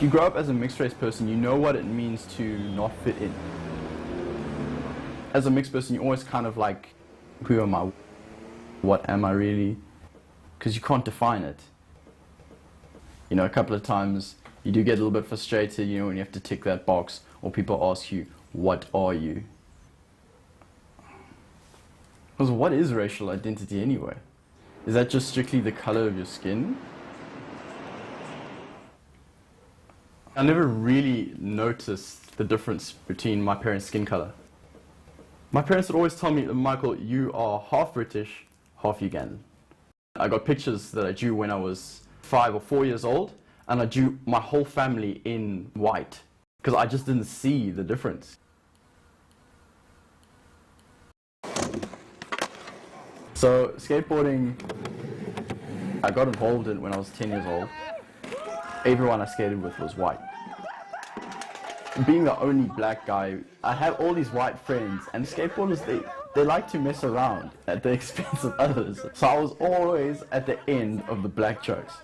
If you grow up as a mixed race person, you know what it means to not fit in. As a mixed person, you're always kind of like, who am I? What am I really? Because you can't define it. You know, a couple of times you do get a little bit frustrated, you know, when you have to tick that box, or people ask you, what are you? Because what is racial identity anyway? Is that just strictly the color of your skin? I never really noticed the difference between my parents' skin color. My parents would always tell me, Michael, you are half British, half Ugandan. I got pictures that I drew when I was 5 or 4 years old, and I drew my whole family in white, because I just didn't see the difference. So skateboarding, I got involved in when I was 10 years old. Everyone I skated with was white. Being the only black guy, I had all these white friends, and skateboarders, they like to mess around at the expense of others. So I was always at the end of the black jokes.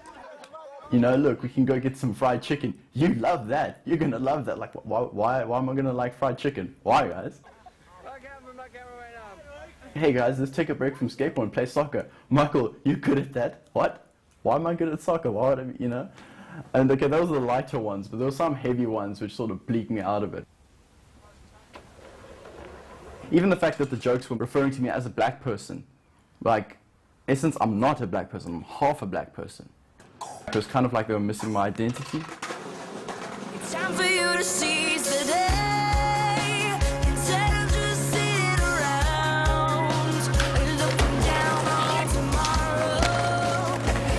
You know, look, we can go get some fried chicken. You love that. You're gonna love that. Like, why am I gonna like fried chicken? Why, guys? Hey guys, let's take a break from skateboard and play soccer. Michael, you're good at that. What? Why am I good at soccer? Why would I be, you know? And okay, those are the lighter ones, but there were some heavy ones which sort of bleak me out of it. Even the fact that the jokes were referring to me as a black person, like, in essence, I'm not a black person, I'm half a black person. It was kind of like they were missing my identity. It's time for you to seize the day, instead of just sitting around, looking down on tomorrow.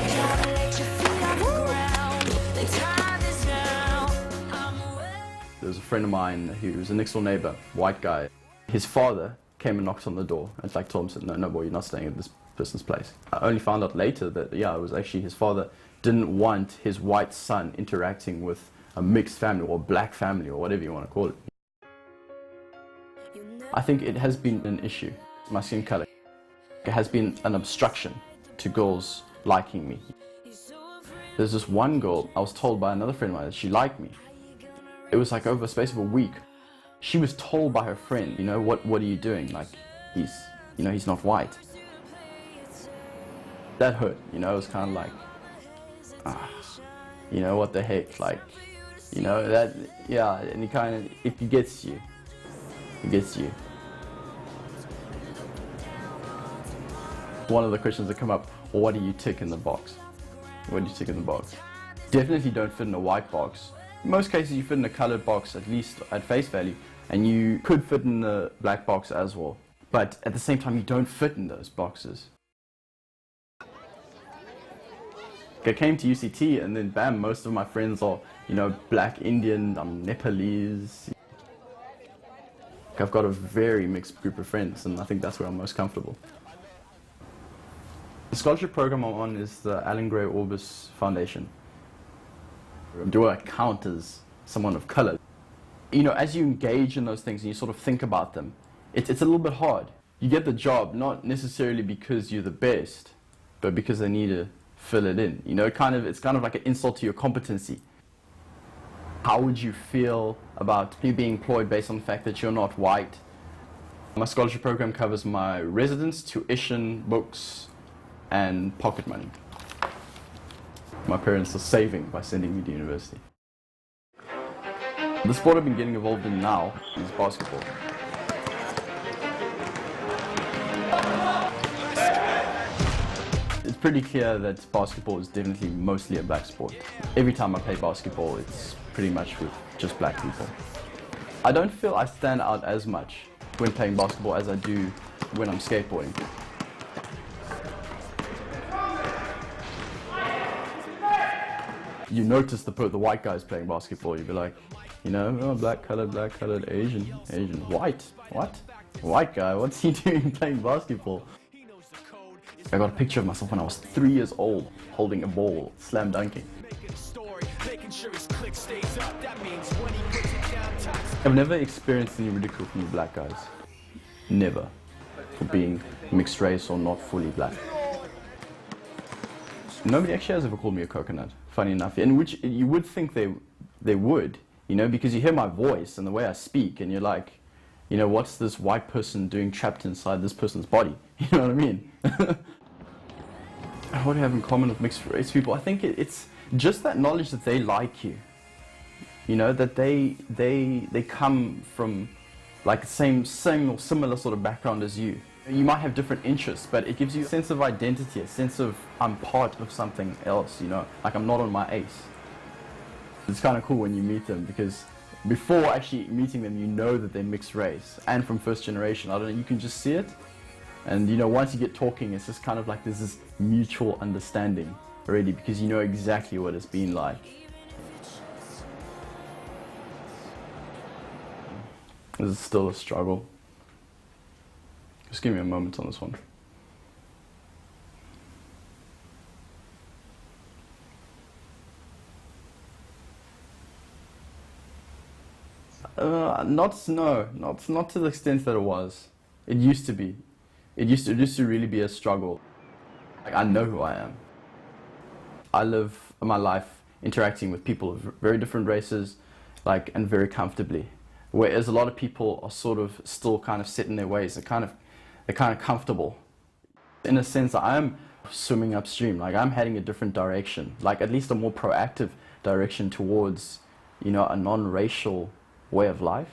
You gotta let your feet off the ground. The time is now. I'm away. There was a friend of mine who was a next door neighbor, white guy. His father came and knocked on the door and like told him, no boy, you're not staying at this person's place. I only found out later that, yeah, it was actually his father didn't want his white son interacting with a mixed family or black family or whatever you want to call it. I think it has been an issue, my skin color. It has been an obstruction to girls liking me. There's this one girl, I was told by another friend of mine that she liked me. It was like over a space of a week. She was told by her friend, you know, what are you doing? Like, he's not white. That hurt, you know, it was kind of like, you know, what the heck, like, you know, that, yeah, and it kind of, it gets you. It gets you. One of the questions that come up, well, what do you tick in the box? What do you tick in the box? Definitely don't fit in a white box. In most cases you fit in a colored box, at least at face value, and you could fit in the black box as well. But at the same time, you don't fit in those boxes. I came to UCT and then bam, most of my friends are, you know, black Indian, I'm Nepalese. I've got a very mixed group of friends and I think that's where I'm most comfortable. The scholarship program I'm on is the Alan Gray Orbis Foundation. Do I count as someone of color? You know, as you engage in those things and you sort of think about them, it's a little bit hard. You get the job not necessarily because you're the best, but because they need to fill it in. You know, it's kind of like an insult to your competency. How would you feel about you being employed based on the fact that you're not white? My scholarship program covers my residence, tuition, books, and pocket money. My parents are saving by sending me to university. The sport I've been getting involved in now is basketball. It's pretty clear that basketball is definitely mostly a black sport. Every time I play basketball, it's pretty much with just black people. I don't feel I stand out as much when playing basketball as I do when I'm skateboarding. You notice the white guys playing basketball, you'd be like, you know, oh, black colored, Asian, white, what? White guy, what's he doing playing basketball? I got a picture of myself when I was 3 years old, holding a ball, slam dunking. I've never experienced any ridicule from the black guys. Never. For being mixed race or not fully black. Nobody actually has ever called me a coconut, funny enough, in which you would think they they would, you know, because you hear my voice and the way I speak, and you're like, you know, what's this white person doing trapped inside this person's body? You know what I mean? What do you have in common with mixed race people? I think it's just that knowledge that they like you. You know, that they come from like the same or similar sort of background as you. You might have different interests, but it gives you a sense of identity, a sense of I'm part of something else, you know, like I'm not on my ace. It's kind of cool when you meet them, because before actually meeting them, you know that they're mixed race and from first generation. I don't know, you can just see it. And you know, once you get talking, it's just kind of like there's this mutual understanding already, because you know exactly what it's been like. This is still a struggle. Just give me a moment on this one. Not to the extent that it was. It used to be. It used to really be a struggle. Like, I know who I am. I live my life interacting with people of very different races, like, and very comfortably. Whereas a lot of people are sort of still kind of set in their ways. They're kind of comfortable. In a sense, I am swimming upstream. Like, I'm heading a different direction. Like, at least a more proactive direction towards, you know, a non-racial way of life.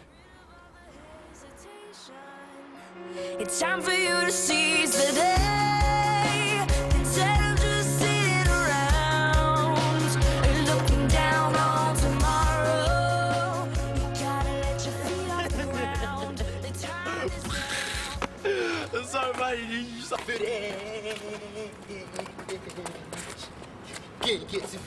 It's time for you to seize the day instead of just sitting around and looking down on tomorrow. You gotta let your feet off the ground. The time is That's so funny, dude. You just like, get some